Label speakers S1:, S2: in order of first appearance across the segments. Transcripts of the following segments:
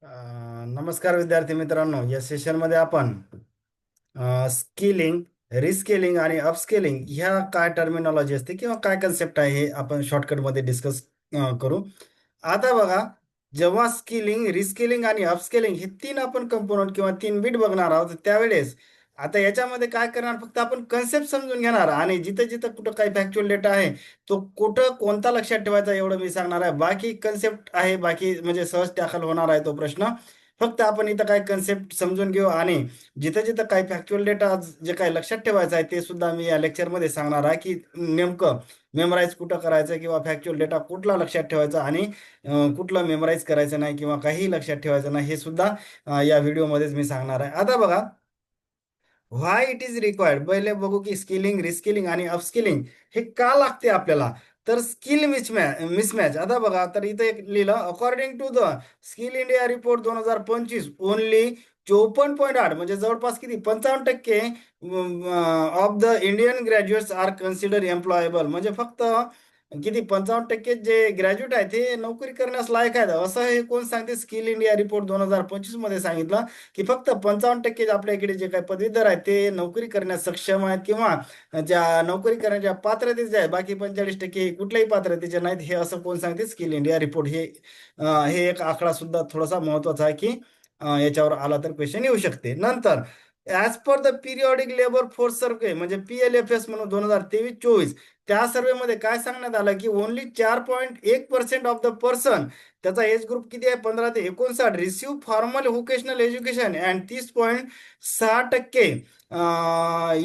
S1: नमस्कार विद्यार्थी मित्रांनो, या सेशनमध्ये आपण स्किलिंग, रिस्किलिंग आणि अपस्किलिंग ह्या काय टर्मिनॉलॉजी असते किंवा काय कन्सेप्ट आहे हे आपण शॉर्टकटमध्ये डिस्कस करू. आता बघा, जेव्हा स्किलिंग, रिस्किलिंग आणि अपस्किलिंग हे तीन आपण कंपोनंट किंवा तीन बीट बघणार आहोत त्यावेळेस आता याच्यामध्ये काय करणार, फक्त आपण कन्सेप्ट समजून घेणार आणि जिथं जिथं कुठं काही फॅक्च्युअल डेटा आहे तो कुठं कोणता लक्षात ठेवायचा एवढं मी सांगणार आहे. बाकी कन्सेप्ट आहे, बाकी म्हणजे सहज दाखल होणार आहे तो प्रश्न. फक्त आपण इथं काय कन्सेप्ट समजून घेऊ आणि जिथं जिथं काही फॅक्च्युअल डेटा जे काही लक्षात ठेवायचं आहे ते सुद्धा मी या लेक्चरमध्ये सांगणार आहे की नेमकं मेमराईज कुठं करायचं किंवा फॅक्च्युअल डेटा कुठला लक्षात ठेवायचा आणि कुठलं मेमराईज करायचं नाही किंवा काहीही लक्षात ठेवायचं नाही हे सुद्धा या व्हिडिओमध्येच मी सांगणार आहे. आता बघा, व्हाय इट इज रिक्वायर्ड, पहिले बघू की स्किलिंग, रिस्किलिंग आणि अपस्किलिंग हे का लागते आपल्याला. तर स्किल मिसमॅच आता बघा, तर इथं एक लिहिलं, according to the skill India report 2025 only 54.8 म्हणजे जवळपास किती 55% of the Indian graduates are consider employable, म्हणजे फक्त किती 55% जे ग्रॅज्युएट आहेत ते नोकरी करण्यास लायक आहेत, असं हे कोण सांगते. स्किल इंडिया रिपोर्ट 2025 मध्ये सांगितलं की फक्त 55% आपल्या इकडे जे काही पदवीधर आहेत ते नोकरी करण्यास सक्षम आहेत किंवा ज्या नोकरी करण्याच्या पात्रतेचे आहेत, बाकी 45% कुठल्याही पात्रतेचे नाहीत, हे असं कोण सांगते. स्किल इंडिया रिपोर्ट हे हे एक आकडा सुद्धा थोडासा महत्वाचा आहे की याच्यावर आला तर क्वेश्चन येऊ शकते. नंतर as per the periodic labour force survey म्हणजे PLFS म्हणून 2023-24 त्या सर्वेमध्ये काय सांगण्यात आलं की ओनली 4.1% ऑफ द पर्सन, त्याचा एज ग्रुप किती आहे 15 ते 59, receive formal vocational education and 30.6%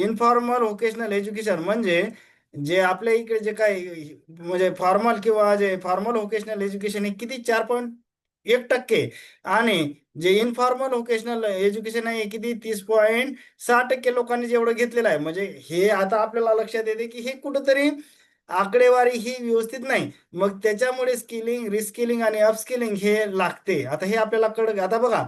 S1: informal vocational education, म्हणजे जे आपल्या इकडे जे काही म्हणजे फॉर्मल किंवा जे फॉर्मल व्होकेशनल एज्युकेशन हे किती 4.1%, आणि जे इनफॉर्मल व्होकेशनल एज्युकेशन आहे हे किती 30.6% लोकांनी जेवढं घेतलेलं आहे. म्हणजे हे आता आपल्याला लक्षात येते की हे कुठंतरी आकडेवारी ही व्यवस्थित नाही. मग त्याच्यामुळे स्किलिंग, रिस्किलिंग आणि अपस्किलिंग हे लागते. आता हे आपल्याला कळलं. आता बघा,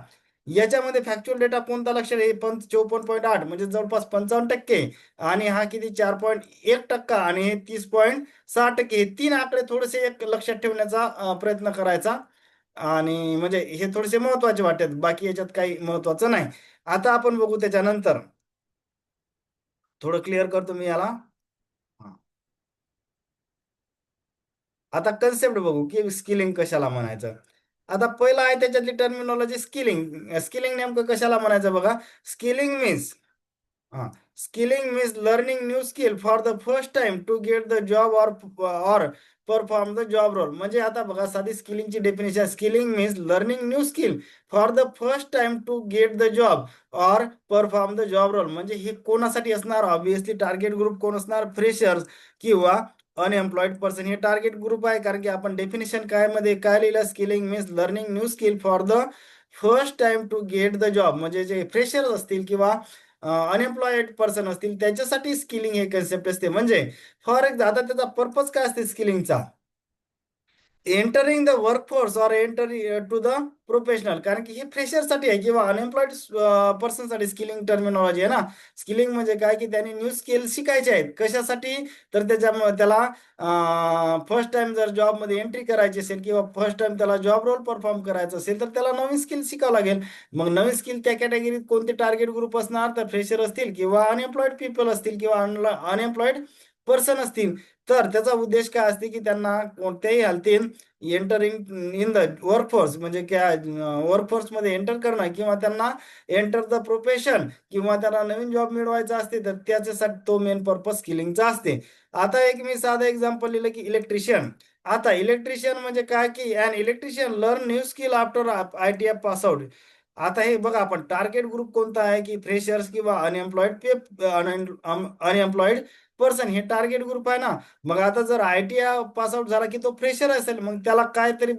S1: याच्यामध्ये फॅक्च्युअल डेटा कोणता लक्षात आहे 54.8 म्हणजे जवळपास 55%, आणि हा किती 4.1% आणि हे 30.6%, हे तीन आकडे थोडेसे एक लक्षात ठेवण्याचा प्रयत्न करायचा. आणि म्हणजे हे थोडेसे महत्वाचे वाटतात, बाकी याच्यात काही महत्वाचं नाही. आता आपण बघू त्याच्यानंतर, थोडं क्लिअर करतो मी याला. हा. आता कन्सेप्ट बघू की स्किलिंग कशाला म्हणायचं. आता पहिला आहे त्याच्यातली टर्मिनॉलॉजी स्किलिंग. स्किलिंग नेमकं कशाला म्हणायचं बघा. स्किलिंग मीन्स हा skilling means learning new skill for the first time to get the job और परफॉर्म द जॉब रोल. म्हणजे आता बघा, साधी स्किलिंगची definition, skilling means learning new skill for the first time to get the job और perform the job role. म्हणजे हे कोणासाठी असणार, ऑब्विसली टार्गेट ग्रुप कोण असणार, फ्रेशर्स किंवा अनएम्प्लॉइड पर्सन हे टार्गेट ग्रुप आहे. कारण की आपण डेफिनेशन काय मध्ये काय लिहिलं, skilling means learning new skill for the first time to get the job, म्हणजे जे फ्रेशर्स असतील किंवा अनएम्प्लॉयड पर्सन असतील त्याच्यासाठी स्किलिंग हे कन्सेप्ट असते. म्हणजे फॉर एक्झाम्पल आता त्याचा पर्पज काय असते स्किलिंगचा, एंटरिंग द वर्कफोर्स और एंटर टू द प्रोफेशनल. कारण की हे फ्रेशरसाठी आहे किंवा अनएम्प्लॉइड पर्सनसाठी स्किलिंग टर्मिनॉलॉजी आहे ना. स्किलिंग म्हणजे काय की त्यांनी न्यू स्किल शिकायचे आहेत, कशासाठी, तर त्याला फर्स्ट टाइम जर जॉबमध्ये एंट्री करायची असेल किंवा फर्स्ट टाइम त्याला जॉब रोल परफॉर्म करायचं असेल तर त्याला नवीन स्किल शिकावं लागेल. मग नवीन स्किल त्या कॅटेगरीत कोणते टार्गेट ग्रुप असणार, तर फ्रेशर असतील किंवा अनएम्प्लॉइड पीपल असतील किंवा अनएम्प्लॉइड पर्सन असतील. तर त्याचा उद्देश काय असते की त्यांना कोणत्याही हालतीत एंटरिंग इन द वर्कफोर्स म्हणजे काय, वर्कफोर्समध्ये एंटर करणं किंवा त्यांना एंटर द प्रोफेशन किंवा त्यांना नवीन जॉब मिळवायचा असते, तर त्याच्यासाठी तो मेन पर्पज स्किलिंगचा असते. आता एक मी साधं एक्झाम्पल लिहिलं की इलेक्ट्रिशियन. आता इलेक्ट्रिशियन म्हणजे काय की an electrician learn new skill after ITF pass out. आता हे बघा, आपण टार्गेट ग्रुप कोणता आहे की फ्रेशर्स किंवा अनएम्प्लॉइड पर्सन हे टार्गेट ग्रुप आहे ना. मग आता जर ITI पास आउट झाला की तो फ्रेशर असेल, मग त्याला काहीतरी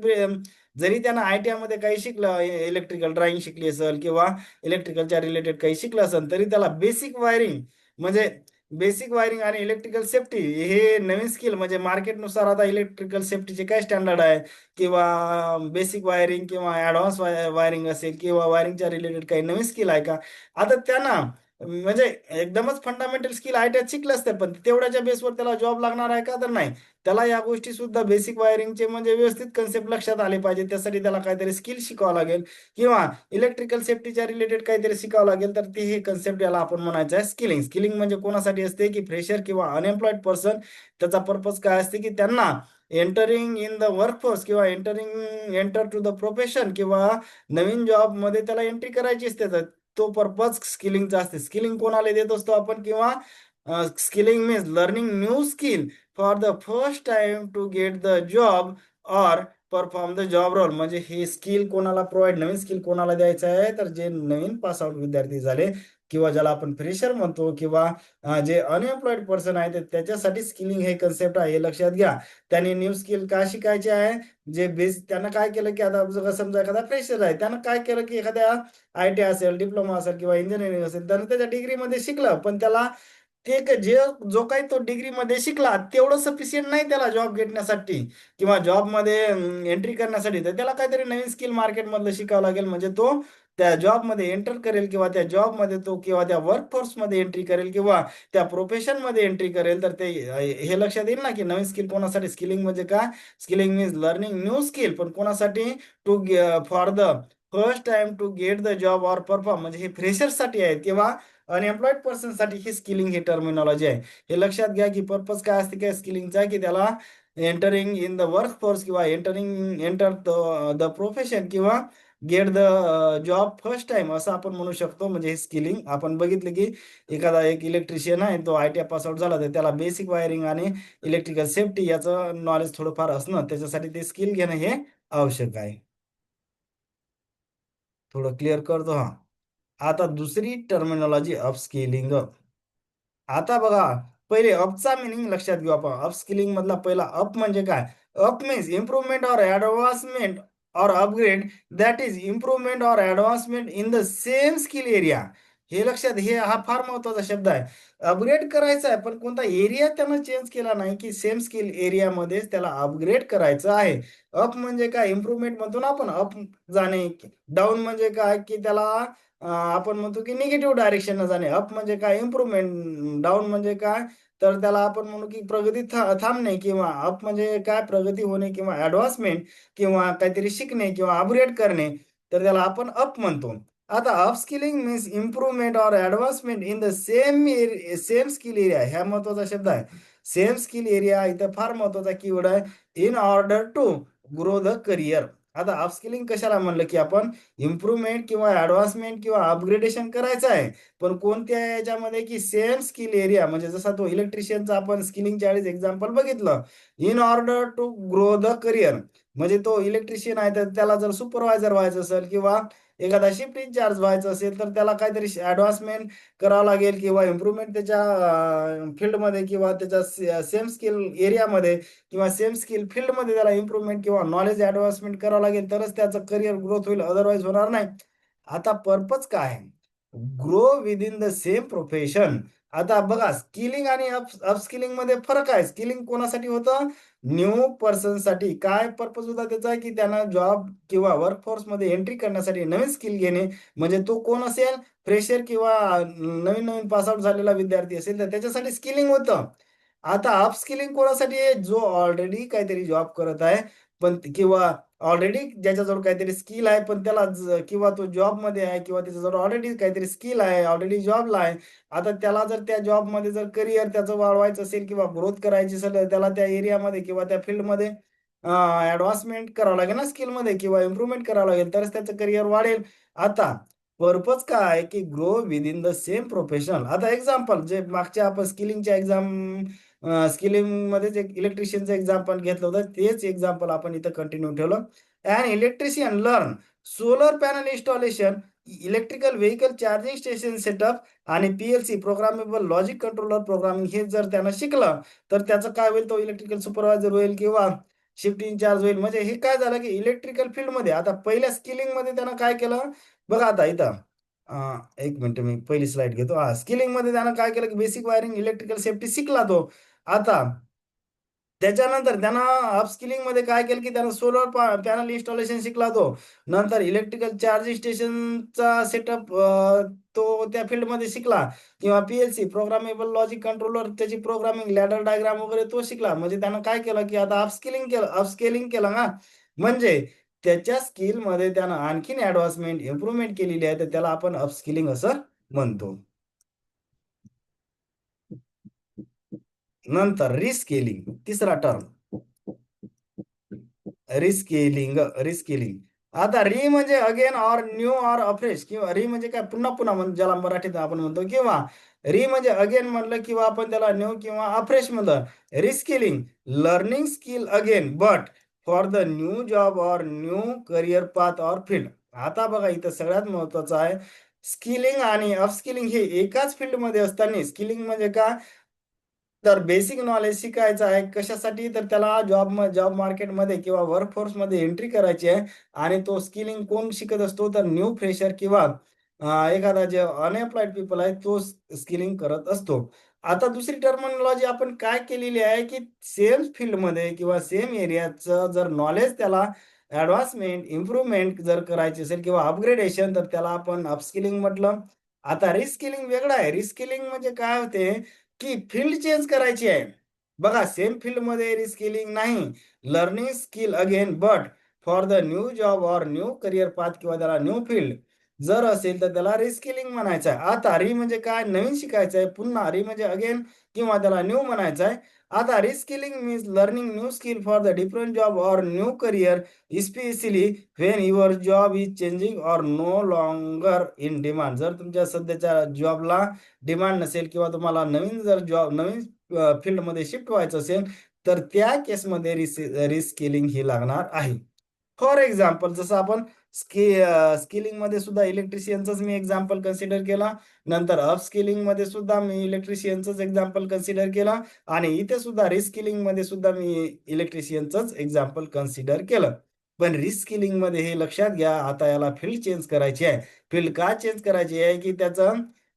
S1: जरी त्यानं ITI मध्ये काही शिकलं, इलेक्ट्रिकल ड्राइंग शिकली असेल किंवा इलेक्ट्रिकलच्या रिलेटेड काही शिकलं असेल, तरी त्याला बेसिक वायरिंग म्हणजे बेसिक वायरिंग आणि इलेक्ट्रिकल सेफ्टी हे नवीन स्किल, म्हणजे मार्केटनुसार आता इलेक्ट्रिकल सेफ्टीचे काय स्टँडर्ड आहे किंवा बेसिक वायरिंग किंवा ॲडव्हान्स वायरिंग असेल किंवा वायरिंगच्या रिलेटेड काही नवीन स्किल आहे का. आता त्यांना म्हणजे एकदमच फंडामेंटल स्किल आयटीआय शिकलं असतं, पण तेवढ्याच्या बेसवर त्याला जॉब लागणार आहे का? तर नाही. त्याला या गोष्टी सुद्धा बेसिक वायरिंगचे म्हणजे व्यवस्थित कन्सेप्ट लक्षात आले पाहिजे. त्यासाठी त्याला काहीतरी स्किल शिकावं लागेल किंवा इलेक्ट्रिकल सेफ्टीच्या रिलेटेड काहीतरी शिकावं लागेल. तर ते हे कन्सेप्ट याला आपण म्हणायचं आहे स्किलिंग. स्किलिंग म्हणजे कोणासाठी असते की फ्रेशर किंवा अनएम्प्लॉईड पर्सन, त्याचा पर्पज काय असते की त्यांना एंटरिंग इन द वर्कफोर्स किंवा एंटर टू द प्रोफेशन किंवा नवीन जॉबमध्ये त्याला एंट्री करायची असते. तर तो पर्पज स्किलिंगचा असते. स्किलिंग कोणाला देत असतो आपण? किंवा skilling means learning new skill for the first time to get the job or perform the job role. म्हणजे हे स्किल कोणाला प्रोव्हाइड, नवीन स्किल कोणाला द्यायचं आहे? तर जे नवीन पास आउट विद्यार्थी झाले किंवा ज्याला आपण फ्रेशर म्हणतो किंवा जे अनएम्प्लॉईड पर्सन आहे त्याच्यासाठी स्किलिंग हे कन्सेप्ट आहे, हे लक्षात घ्या. त्यांनी न्यू स्किल का शिकायचे आहे? जे बेस त्यानं काय केलं की आता जर समजा एखादा फ्रेशर आहे, त्यानं काय केलं की एखाद्या आयटी असेल, डिप्लोमा असेल किंवा इंजिनिअरिंग असेल, तर त्याच्या डिग्रीमध्ये शिकलं, पण त्याला ते जे जो काही तो डिग्रीमध्ये शिकला तेवढं सफिशियंट नाही त्याला जॉब घेण्यासाठी किंवा जॉबमध्ये एंट्री करण्यासाठी. तर त्याला काहीतरी नवीन स्किल मार्केटमधलं शिकावं लागेल, म्हणजे तो त्या जॉबमध्ये एंटर करेल किंवा त्या जॉबमध्ये तो किंवा त्या वर्कफोर्समध्ये एंट्री करेल किंवा त्या प्रोफेशनमध्ये एंट्री करेल. तर ते हे लक्षात येईल ना की नवीन स्किल कोणासाठी? स्किलिंग म्हणजे काय? Skilling means learning new skill, पण कोणासाठी? To for the first time to get the job or perform. म्हणजे हे फ्रेशर्ससाठी आहे किंवा अनएम्प्लॉईड पर्सनसाठी ही स्किलिंग ही टर्मिनॉलॉजी आहे. हे लक्षात घ्या की पर्पज काय असते काय स्किलिंगचा? की त्याला एंटरिंग इन द वर्कफोर्स किंवा एंटर द प्रोफेशन किंवा gate the job first time असं आपण म्हणू शकतो. म्हणजे हे स्किलिंग आपण बघितलं की एखादा एक इलेक्ट्रिशियन आहे, तो आयटीआय पास आउट झाला, तर त्याला बेसिक वायरिंग आणि इलेक्ट्रिकल सेफ्टी याचं नॉलेज थोडंफार असणं, त्याच्यासाठी ते स्किल घेणं हे आवश्यक आहे. थोडं क्लिअर करतो हा. आता दुसरी टर्मिनॉलॉजी अपस्किलिंग. आता बघा, पहिले अपचा मिनिंग लक्षात घेऊ आपण. अपस्किलिंग मधला पहिला अप म्हणजे काय? Up means improvement or advancement or upgrade, that is improvement or advancement in the same skill area. हे लक्षात, हे हा फार महत्वाचा शब्द आहे. अपग्रेड करायचा आहे, पण कोणता एरिया त्यानं चेंज केला नाही, की सेम स्किल एरियामध्येच त्याला अपग्रेड करायचं आहे. अप म्हणजे काय? इम्प्रुव्हमेंट म्हणतो ना आपण, अप जाणे. डाऊन म्हणजे काय? की त्याला आपण म्हणतो की निगेटिव्ह डायरेक्शन जाणे. अप म्हणजे काय? इम्प्रुव्हमेंट. डाऊन म्हणजे काय? तर त्याला आपण म्हणू की प्रगती थांबणे. किंवा अप म्हणजे काय? प्रगती होणे किंवा ऍडव्हान्समेंट किंवा काहीतरी शिकणे किंवा अपग्रेड करणे, तर त्याला आपण अप म्हणतो. आता upskilling means improvement or advancement in the same skill area. ह्या महत्वाचा शब्द आहे. सेम स्किल एरिया इथं फार महत्वाचा कीवर्ड आहे. In order to grow the career. आता अपस्किलिंग कशाला म्हणलं की आपण इम्प्रुव्हमेंट किंवा ऍडव्हान्समेंट किंवा अपग्रेडेशन करायचं आहे, पण कोणत्या याच्यामध्ये? की सेम स्किल एरिया. म्हणजे जसा तो इलेक्ट्रिशियनचा आपण स्किलिंगच्या वेळेस एक्झाम्पल बघितलं, in order to grow the career. म्हणजे तो इलेक्ट्रिशियन आहे, तर त्याला जर सुपरवायझर व्हायचं असेल किंवा एखादा शिफ्ट इंचार्ज व्हायचं असेल, तर त्याला काहीतरी ऍडव्हान्समेंट करावं लागेल किंवा इम्प्रुव्हमेंट त्याच्या फील्डमध्ये किंवा त्याच्या सेम स्किल एरियामध्ये किंवा सेम स्किल फील्डमध्ये त्याला इम्प्रुव्हमेंट किंवा नॉलेज ॲडव्हान्समेंट करावं लागेल, तरच त्याचं करिअर ग्रोथ होईल, अदरवाईज होणार नाही. आता पर्पज काय आहे? Grow within the same profession. आता बघा, स्किलिंग आणि अपस्किलिंग मध्ये फरक आहे. स्किलिंग कोणासाठी होतं? न्यू पर्सनसाठी. काय पर्पज होता त्याचा? की त्यांना जॉब किंवा वर्कफोर्समध्ये एंट्री करण्यासाठी नवीन स्किल घेणे. म्हणजे तो कोण असेल? फ्रेशर किंवा नवीन नवीन पासआउट झालेला विद्यार्थी असेल, तर त्याच्यासाठी स्किलिंग होतं. आता अपस्किलिंग कोणासाठी आहे? जो ऑलरेडी काहीतरी जॉब करत आहे, पण किंवा ऑलरेडी ज्याच्याजवळ काहीतरी स्किल आहे, पण त्याला किंवा तो जॉबमध्ये आहे किंवा त्याच्याजवळ ऑलरेडी काहीतरी स्किल आहे, ऑलरेडी जॉबला आहे. आता त्याला जर त्या जॉबमध्ये जर करिअर त्याचं वाढवायचं असेल किंवा ग्रोथ करायची असेल, तर त्याला त्या एरियामध्ये किंवा त्या फील्डमध्ये ॲडव्हान्समेंट करावं लागेल ना स्किलमध्ये किंवा इम्प्रूव्हमेंट करावं लागेल, तरच त्याचं करिअर वाढेल. आता पर्पज काय आहे? की grow within the same professional. आता एक्झाम्पल जे मागच्या आपण स्किलिंगच्या स्किलिंगमध्येच एक इलेक्ट्रिशियनचं एक्झाम्पल घेतलं होतं, तेच एक्झाम्पल आपण इथं कंटिन्यू ठेवलं. An electrician learn solar panel installation, electrical vehicle charging station setup आणि PLC programmable logic controller programming हे जर त्यानं शिकलं, तर त्याचं काय होईल? तो इलेक्ट्रिकल सुपरवायझर होईल किंवा शिफ्ट इन्चार्ज होईल. म्हणजे हे काय झालं की इलेक्ट्रिकल फील्डमध्ये आता पहिल्या स्किलिंगमध्ये त्यानं काय केलं? बघा आता इथं एक मिनिट, मी पहिली स्लाइड घेतो. स्किलिंगमध्ये त्यानं काय केलं की बेसिक वायरिंग इलेक्ट्रिकल सेफ्टी शिकला तो. आता त्याच्यानंतर त्यानं अपस्किलिंग मध्ये काय केलं की त्यानं सोलर पॅनल इन्स्टॉलेशन शिकला तो. नंतर इलेक्ट्रिकल चार्जिंग स्टेशनचा सेटअप तो त्या फील्डमध्ये शिकला. किंवा पीएलसी प्रोग्रामेबल लॉजिक कंट्रोलर त्याची प्रोग्रामिंग लॅडर डायग्राम वगैरे तो शिकला. म्हणजे त्यानं काय केलं की आता अपस्केलिंग केलं ना, म्हणजे त्याच्या स्किलमध्ये त्यानं आणखीन ऍडव्हान्समेंट इम्प्रूव्हमेंट केलेली आहे, तर त्याला आपण अपस्किलिंग असं म्हणतो. नंतर रिस्केलिंग, तिसरा टर्म रिस्केलिंग. आता री म्हणजे again or new or afresh, किंवा री म्हणजे काय पुन्हा पुन्हा ज्याला मराठीत आपण म्हणतो, किंवा री म्हणजे अगेन म्हणलं किंवा आपण त्याला न्यू किंवा अफ्रेश म्हणलं. Reskilling learning skill again but for the new job or new career path or field. आता बघा इथं सगळ्यात महत्वाचं आहे, स्किलिंग आणि अपस्किलिंग हे एकाच फील्डमध्ये असताना. स्किलिंग म्हणजे काय, तर बेसिक नॉलेज शिकायचं आहे कशासाठी, तर त्याला जॉब मार्केटमध्ये किंवा वर्कफोर्समध्ये एंट्री करायची आहे. आणि तो स्किलिंग कोण शिकत असतो, तर न्यू फ्रेशर किंवा एखादा जे अनएम्प्लॉईड पीपल आहे तो स्किलिंग करत असतो. आता दुसरी टर्मिनॉलॉजी आपण काय केलेली आहे, की सेम फील्डमध्ये किंवा सेम एरियाचं जर नॉलेज त्याला ॲडव्हान्समेंट, इम्प्रूव्हमेंट जर करायची असेल किंवा अपग्रेडेशन, तर त्याला आपण अपस्किलिंग म्हटलं. आता रिस्किलिंग वेगळं आहे. रिस्किलिंग म्हणजे काय होते, की फील्ड चेंज करायची आहे. बघा सेम फील्डमध्ये रिस्किलिंग नाही. Learning skill again but for the new job or new career path किंवा त्याला न्यू फील्ड जर असेल तर त्याला रिस्किलिंग म्हणायचं आहे. आता री म्हणजे काय, नवीन शिकायचं आहे. पुन्हा री म्हणजे अगेन किंवा त्याला न्यू म्हणायचं आहे. आता reskilling means learning new skill for the different job or new career, especially when your job is changing or no longer in demand. जर तुमच्या सध्याच्या जॉबला डिमांड नसेल किंवा तुम्हाला नवीन जर जॉब नवीन फील्डमध्ये शिफ्ट व्हायचं असेल, तर त्या केसमध्ये रिस्किलिंग ही लागणार आहे. फॉर एक्झाम्पल जसं आपण स्किलिंगमध्ये सुद्धा इलेक्ट्रिशियनचंच मी एक्झाम्पल कन्सिडर केला. नंतर अपस्किलिंगमध्ये सुद्धा मी इलेक्ट्रिशियनचंच एक्झाम्पल कन्सिडर केला. आणि इथे सुद्धा रिस्किलिंगमध्ये सुद्धा मी इलेक्ट्रिशियनचंच एक्झाम्पल कन्सिडर केलं. पण रिस्किलिंगमध्ये हे लक्षात घ्या, आता याला फील्ड चेंज करायची आहे. फील्ड का चेंज करायची आहे, की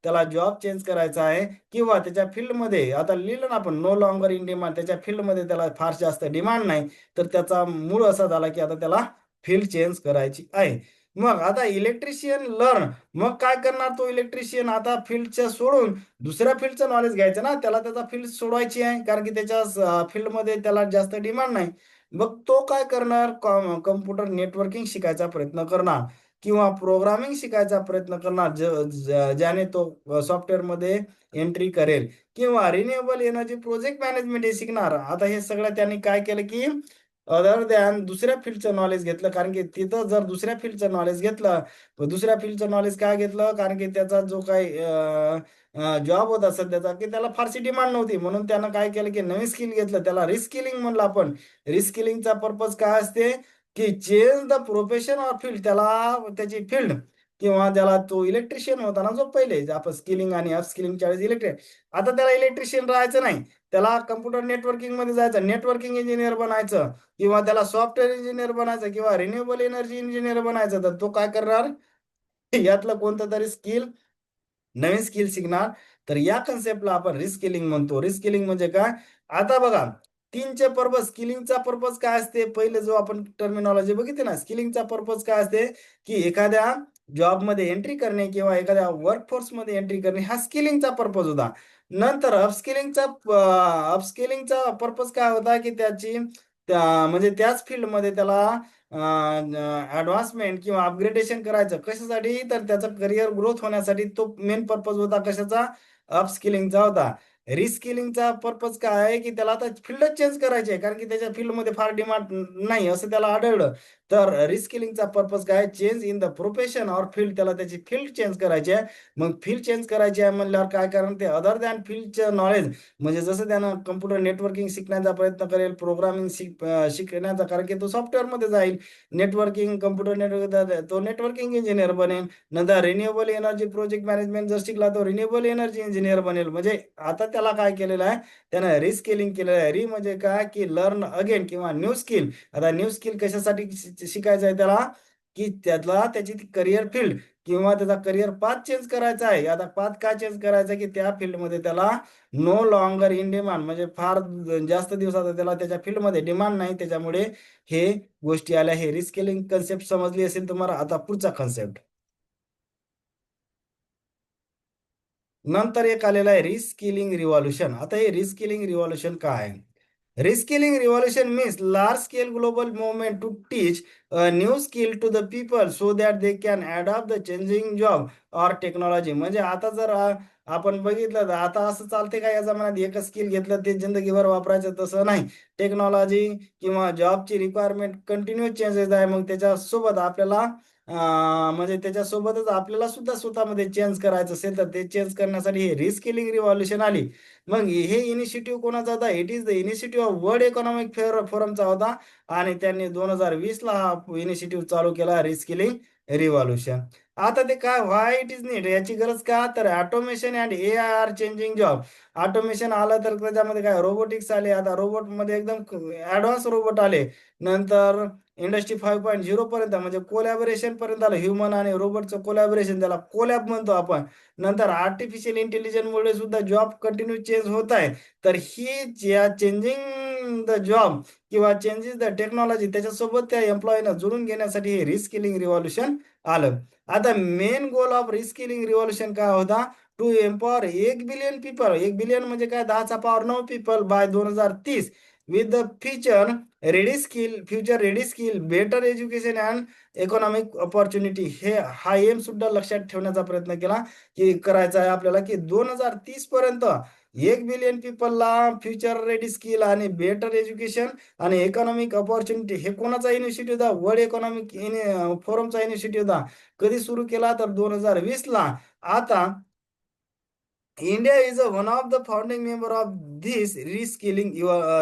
S1: त्याला जॉब चेंज करायचा आहे. किंवा त्याच्या फील्डमध्ये आता लिहिलं ना आपण नो लॉंगर इन डिमांड, त्याच्या फील्डमध्ये त्याला फार जास्त डिमांड नाही. तर त्याचा मूळ असा झाला की आता त्याला फील्ड चेंज करायची आहे. मग आता इलेक्ट्रिशियन लर्न, मग काय करणार तो इलेक्ट्रिशियन, आता फील्डच्या सोडून दुसऱ्या फील्डचं नॉलेज घ्यायचं ना, त्याला त्याचा फील्ड सोडवायची आहे कारण की त्याच्या फील्डमध्ये त्याला जास्त डिमांड नाही. मग तो काय करणार, कम्प्युटर नेटवर्किंग शिकायचा प्रयत्न करणार किंवा प्रोग्रामिंग शिकायचा प्रयत्न करणार, ज्याने तो सॉफ्टवेअरमध्ये एंट्री करेल. किंवा रिन्युएबल एनर्जी प्रोजेक्ट मॅनेजमेंट हे शिकणार. आता हे सगळं त्यांनी काय केलं, की अदर दॅन दुसऱ्या फील्डचं नॉलेज घेतलं. कारण की तिथं जर दुसऱ्या फील्डचं नॉलेज घेतलं, दुसऱ्या फील्डचं नॉलेज काय घेतलं, कारण की त्याचा जो काही जॉब होता सध्याचा, की त्याला फारशी डिमांड नव्हती. म्हणून त्यानं काय केलं, की नवीन स्किल घेतलं. त्याला रिस्किलिंग म्हणलं आपण. रिस्किलिंगचा पर्पज काय असते, की change the profession or field. त्याला त्याची फील्ड किंवा त्याला तो इलेक्ट्रिशियन होता ना जो पहिले, आपण स्किलिंग आणि अपस्किलिंगच्या वेळेस आता त्याला इलेक्ट्रिशियन राहायचं नाही. त्याला कम्प्युटर नेटवर्किंग मध्ये जायचं, नेटवर्किंग इंजिनियर बनायचं किंवा त्याला सॉफ्टवेअर इंजिनियर बनायचं किंवा रिन्युएबल एनर्जी इंजिनियर बनायचं. तर तो काय करणार, यातलं कोणतं तरी नवीन स्किल शिकणार. तर या कन्सेप्टला आपण रिस्किलिंग म्हणतो. रिस्किलिंग म्हणजे काय, आता बघा तीनचे पर्पज. स्किलिंगचा पर्पज काय असते, पहिले जो आपण टर्मिनॉलॉजी बघितली ना, स्किलिंगचा पर्पज काय असते, की एखाद्या जॉबमध्ये एंट्री करणे किंवा एखाद्या वर्कफोर्समध्ये एंट्री करणे, हा स्किलिंगचा पर्पज होता. नंतर अपस्किलिंगचा पर्पज काय होता, की म्हणजे त्याच फील्डमध्ये त्याला ॲडव्हान्समेंट किंवा अपग्रेडेशन करायचं. कशासाठी, तर त्याचं करिअर ग्रोथ होण्यासाठी तो मेन पर्पज होता. कशाचा, अपस्किलिंगचा होता. रिस्किलिंगचा पर्पज काय आहे, की त्याला आता फील्डच चेंज करायची आहे कारण की त्याच्या फील्डमध्ये फार डिमांड नाही असं त्याला आढळलं. तर रिस्किलिंगचा पर्पज काय, change in the profession or field. त्याला त्याची फील्ड चेंज करायची आहे. मग फील्ड चेंज करायची आहे म्हणल्यावर काय, कारण ते अदर दॅन फील्डचं नॉलेज, म्हणजे जसं त्यानं कम्प्युटर नेटवर्किंग शिकण्याचा प्रयत्न करेल, प्रोग्रामिंग शिकण्याचा, कारण की तो सॉफ्टवेअरमध्ये जाईल. नेटवर्किंग, कम्प्युटर नेटवर्क, तो नेटवर्किंग इंजिनियर बनेल. नंतर रिन्युएबल एनर्जी प्रोजेक्ट मॅनेजमेंट जर शिकला तो रिन्युएबल एनर्जी इंजिनियर बनेल. म्हणजे आता त्याला काय केलेलं आहे, त्यानं रिस्किलिंग केलेलं आहे. री म्हणजे काय, की लर्न अगेन किंवा न्यू स्किल. आता न्यू स्किल कशासाठी शिकायचं आहे त्याला, की त्याला त्याची करिअर फील्ड किंवा त्याचा करिअर पाथ चेंज करायचा आहे. आता पाथ काय चेंज करायचा की त्या फील्डमध्ये त्याला नो लॉंगर इन डिमांड, म्हणजे फार जास्त दिवसाचा त्याला त्याच्या फील्डमध्ये डिमांड नाही, त्याच्यामुळे हे गोष्टी आल्या. हे रिस्किलिंग कन्सेप्ट समजली असेल तुम्हाला. आता पुढचा कन्सेप्ट नंतर एक आलेला आहे रिस्किलिंग रिव्हॉल्युशन. आता हे रिस्किलिंग रिव्हॉल्युशन काय आहे? Reskilling revolution means large scale global movement to teach a new skill to the people so that they can adapt the changing job or technology. म्हणजे आता जर आपण बघितलं तर आता असं चालते का या जमान्यात एकच स्किल घेतलं ते जिंदगीभर वापरायचं, तसं नाही. टेक्नॉलॉजी किंवा जॉबची रिक्वायरमेंट कंटिन्यू चेंजेस आहे. मग त्याच्यासोबत आपल्याला म्हणजे त्याच्यासोबतच आपल्याला सुद्धा स्वतःमध्ये चेंज करायचं असेल तर ते चेंज करण्यासाठी हे रिस्किलिंग रिव्हॉल्युशन आली. मग हे इनिशिएटिव्ह कोणाचा होता? It is the initiative of world economic फोरमचा होता आणि त्यांनी 2020ला हा इनिशिएटिव्ह चालू केला, रिस्किलिंग रिव्हॉल्युशन. आता ते काय, व्हाय इट इज नीड, याची गरज का? तर automation and AI are changing job. Automation आलं तर त्याच्यामध्ये काय, रोबोटिक्स आले. आता रोबोटमध्ये एकदम ॲडव्हान्स रोबोट आले. नंतर इंडस्ट्री 5.0 पर्यंत म्हणजे कोलॅबोरेशन पर्यंत आलं. ह्युमन आणि रोबोटचं कोलॅबोरेशन, त्याला कोलॅब म्हणतो आपण. नंतर आर्टिफिशियल इंटेलिजन्समुळे सुद्धा जॉब कंटिन्यू चेंज होत आहे. तर ही ज्या चेंजिंग द जॉब किंवा चेंजेस द टेक्नॉलॉजी त्याच्यासोबत त्या एम्प्लॉईना जुळून घेण्यासाठी हे रिस्किलिंग रिव्हॉल्युशन आलं. आता main goal of reskilling revolution काय होता? To empower 1 billion people. 1 billion म्हणजे काय, 10 चा power 9 people by 2030 with the future ready skill, better education and economic opportunity. हे हा एम सुद्धा लक्षात ठेवण्याचा प्रयत्न केला की करायचा आहे आपल्याला की 2030 पर्यंत 1 बिलियन पीपलला फ्युचर रेडी स्किल आणि बेटर एज्युकेशन आणि इकॉनॉमिक ऑपॉर्च्युनिटी. हे कोणाचा इनिशिएटिव्ह होता? वर्ल्ड इकॉनॉमिक फोरमचा इनिशिएटिव्ह होता. कधी सुरू केला? तर 2020ला. आता India is one of the founding member of this reskilling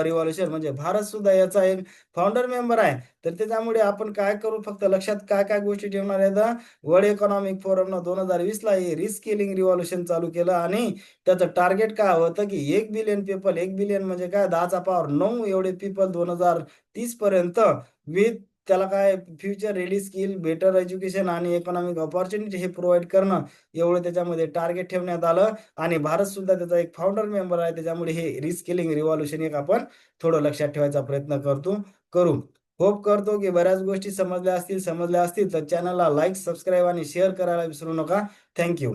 S1: revolution. म्हणजे भारत सुद्धा याचा एक फाउंडर मेंबर आहे. तर त्याच्यामुळे आपण काय करू, फक्त लक्षात काय काय गोष्टी ठेवणार आहेत. वर्ल्ड इकॉनॉमिक फोरमनं 2020ला हे रिस्किलिंग रिव्हॉल्युशन चालू केलं आणि त्याचं टार्गेट काय होतं की 1 बिलियन पीपल. 1 बिलियन म्हणजे काय, 10 चा पॉवर 9 एवढे पीपल 2030 पर्यंत विथ त्याला काय, future ready skill, better education आणि इकॉनॉमिक ऑपॉर्च्युनिटी हे प्रोव्हाइड करणं, एवढं त्याच्यामध्ये टार्गेट ठेवण्यात आलं. आणि भारत सुद्धा त्याचा एक फाउंडर मेंबर आहे. त्याच्यामुळे हे रिस्किलिंग रिव्हॉल्युशन एक आपण थोडं लक्षात ठेवायचा प्रयत्न करू. होप करतो की बऱ्याच गोष्टी समजल्या असतील तर चॅनलला लाईक, सबस्क्राईब आणि शेअर करायला विसरू नका. थँक्यू.